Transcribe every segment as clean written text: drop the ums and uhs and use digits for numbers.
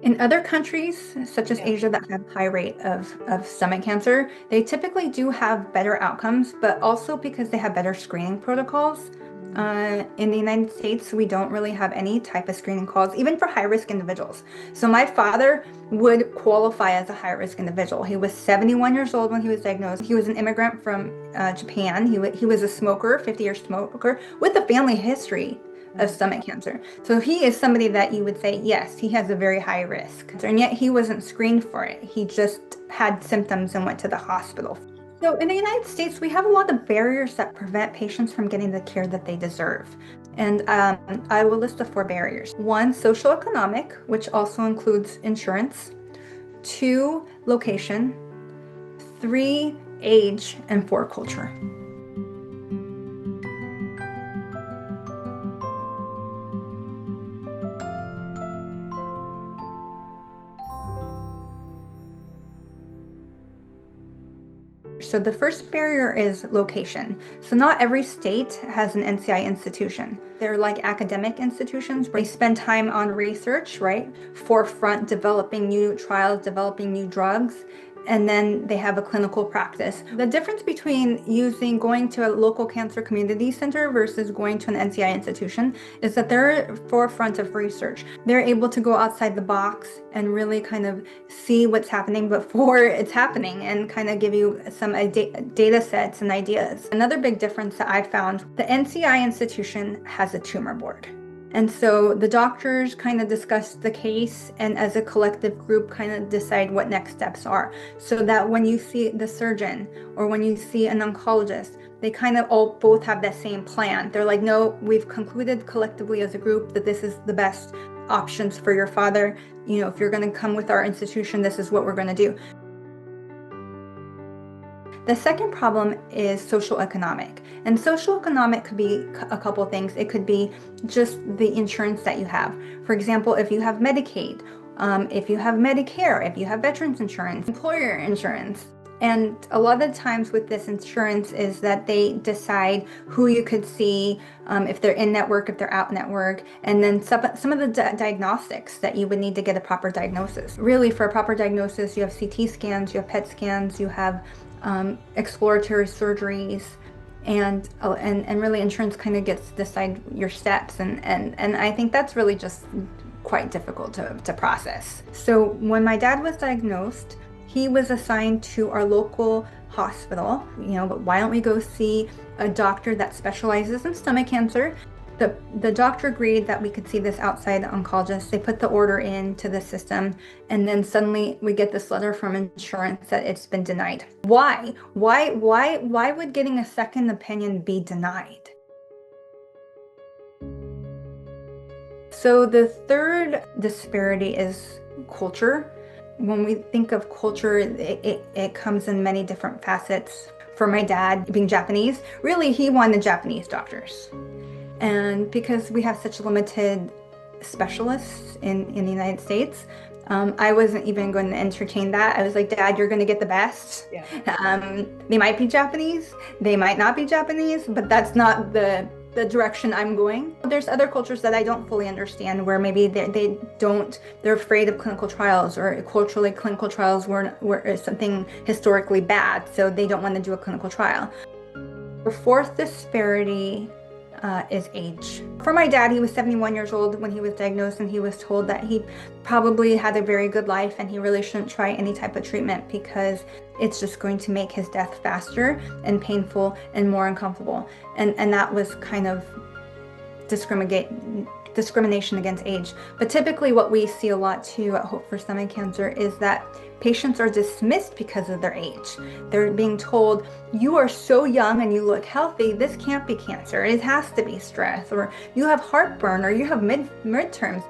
In other countries, such as Yeah. Asia, that have high rate of stomach cancer, they typically do have better outcomes, but also because they have better screening protocols. Mm. In the United States, we don't really have any type of screening calls, even for high-risk individuals. So my father would qualify as a high-risk individual. He was 71 years old when he was diagnosed. He was an immigrant from Japan. He was a smoker, 50-year smoker, with a family history of Mm. stomach cancer. So he is somebody that you would say, yes, he has a very high risk. And yet he wasn't screened for it. He just had symptoms and went to the hospital. So in the United States, we have a lot of barriers that prevent patients from getting the care that they deserve. And I will list the four barriers. One, socioeconomic, which also includes insurance. Two, location. Three, age. And four, culture. So the first barrier is location. So not every state has an NCI institution. They're like academic institutions where they spend time on research, right? Forefront developing new trials, developing new drugs, and then they have a clinical practice. The difference between going to a local cancer community center versus going to an NCI institution is that they're forefront of research. They're able to go outside the box and really kind of see what's happening before it's happening and kind of give you some data sets and ideas. Another big difference that I found, the NCI institution has a tumor board. And so the doctors kind of discuss the case and as a collective group kind of decide what next steps are. So that when you see the surgeon or when you see an oncologist, they kind of all both have that same plan. They're like, no, we've concluded collectively as a group that this is the best options for your father. You know, if you're going to come with our institution, this is what we're going to do. The second problem is socioeconomic. And socioeconomic could be a couple things. It could be just the insurance that you have. For example, if you have Medicaid, if you have Medicare, if you have veterans insurance, employer insurance. And a lot of the times with this insurance is that they decide who you could see, if they're in network, if they're out network, and then some of the diagnostics that you would need to get a proper diagnosis. Really, for a proper diagnosis, you have CT scans, you have PET scans, you have exploratory surgeries, and really insurance kind of gets to decide your steps, and I think that's really just quite difficult to process. So when my dad was diagnosed, he was assigned to our local hospital, but why don't we go see a doctor that specializes in stomach cancer? The doctor agreed that we could see this outside oncologist. They put the order into the system, and then suddenly we get this letter from insurance that it's been denied. Why? Why would getting a second opinion be denied? So the third disparity is culture. When we think of culture, it comes in many different facets. For my dad, being Japanese, really he wanted Japanese doctors. And because we have such limited specialists in the United States, I wasn't even going to entertain that. I was like, Dad, you're going to get the best. Yeah. They might be Japanese, they might not be Japanese, but that's not the direction I'm going. There's other cultures that I don't fully understand where maybe they're afraid of clinical trials, or culturally clinical trials were something historically bad, so they don't want to do a clinical trial. The fourth disparity is age. For my dad, he was 71 years old when he was diagnosed, and he was told that he probably had a very good life and he really shouldn't try any type of treatment because it's just going to make his death faster and painful and more uncomfortable. And that was kind of discrimination against age. But typically what we see a lot too at Hope for Stomach Cancer is that patients are dismissed because of their age. They're being told, you are so young and you look healthy, this can't be cancer, it has to be stress, or you have heartburn, or you have midterms.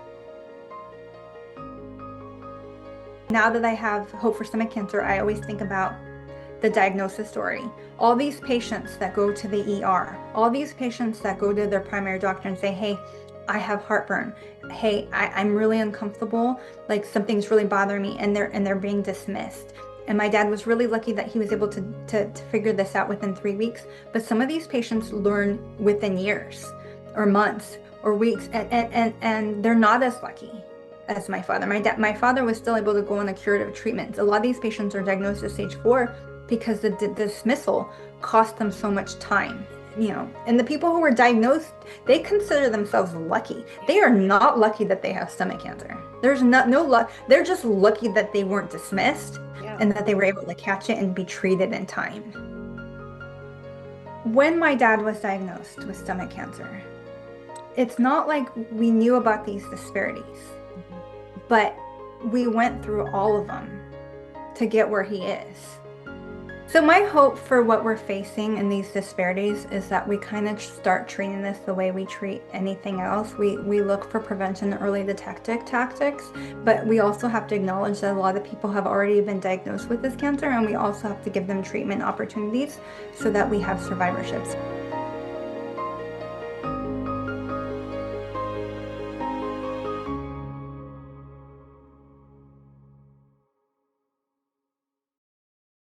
Now that I have Hope for Stomach Cancer, I always think about the diagnosis story. All these patients that go to the ER, all these patients that go to their primary doctor and say, hey, I have heartburn. Hey, I'm really uncomfortable, like something's really bothering me, and they're being dismissed. And my dad was really lucky that he was able to figure this out within 3 weeks. But some of these patients learn within years or months or weeks, and they're not as lucky. as my father. My father was still able to go on a curative treatment. A lot of these patients are diagnosed as stage 4 because the dismissal cost them so much time. And the people who were diagnosed, they consider themselves lucky. They are not lucky that they have stomach cancer. There's no luck. They're just lucky that they weren't dismissed and that they were able to catch it and be treated in time. When my dad was diagnosed with stomach cancer, it's not like we knew about these disparities, but we went through all of them to get where he is. So my hope for what we're facing in these disparities is that we kind of start treating this the way we treat anything else. We look for prevention and early detective tactics, but we also have to acknowledge that a lot of people have already been diagnosed with this cancer, and we also have to give them treatment opportunities so that we have survivorships.